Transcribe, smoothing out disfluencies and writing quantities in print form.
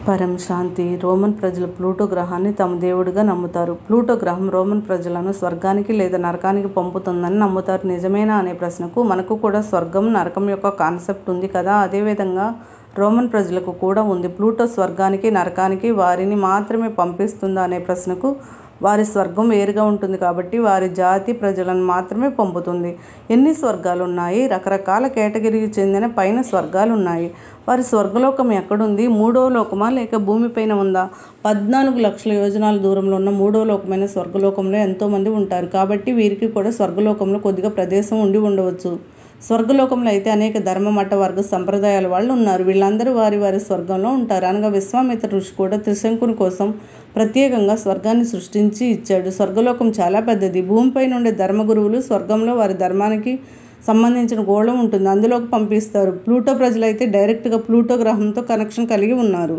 పరం శాంతి. రోమన్ ప్రజలు ప్లూటో గ్రహాన్ని తమ దేవుడిగా నమ్ముతారు. ప్లూటో గ్రహం రోమన్ ప్రజలను స్వర్గానికి లేదా నరకానికి పంపుతుందని నమ్ముతారు. నిజమేనా అనే ప్రశ్నకు మనకు కూడా స్వర్గం, నరకం యొక్క కాన్సెప్ట్ ఉంది కదా, అదేవిధంగా రోమన్ ప్రజలకు కూడా ఉంది. ప్లూటో స్వర్గానికి, నరకానికి వారిని మాత్రమే పంపిస్తుందా అనే ప్రశ్నకు వారి స్వర్గం వేరుగా ఉంటుంది కాబట్టి వారి జాతి ప్రజలను మాత్రమే పంపుతుంది. ఎన్ని స్వర్గాలు ఉన్నాయి? రకరకాల కేటగిరీకి చెందిన పైన స్వర్గాలు ఉన్నాయి. వారి స్వర్గలోకం ఎక్కడుంది? మూడవ లోకమా లేక భూమిపైన ఉందా? 14 లక్షల యోజనాల దూరంలో ఉన్న మూడవ లోకమైన స్వర్గలోకంలో ఎంతోమంది ఉంటారు కాబట్టి వీరికి కూడా స్వర్గలోకంలో కొద్దిగా ప్రదేశం ఉండి ఉండవచ్చు. స్వర్గలోకంలో అయితే అనేక ధర్మ, మత, వర్గ, సంప్రదాయాల వాళ్ళు ఉన్నారు. వీళ్ళందరూ వారి వారి స్వర్గంలో ఉంటారు. అనగా విశ్వామిత్ర ఋషి కూడా త్రిశంకుని కోసం ప్రత్యేకంగా స్వర్గాన్ని సృష్టించి ఇచ్చాడు. స్వర్గలోకం చాలా పెద్దది. భూమిపై ఉండే ధర్మగురువులు స్వర్గంలో వారి ధర్మానికి సంబంధించిన గోళం ఉంటుంది, అందులోకి పంపిస్తారు. ప్లూటో ప్రజలైతే డైరెక్ట్గా ప్లూటో గ్రహంతో కనెక్షన్ కలిగి ఉన్నారు.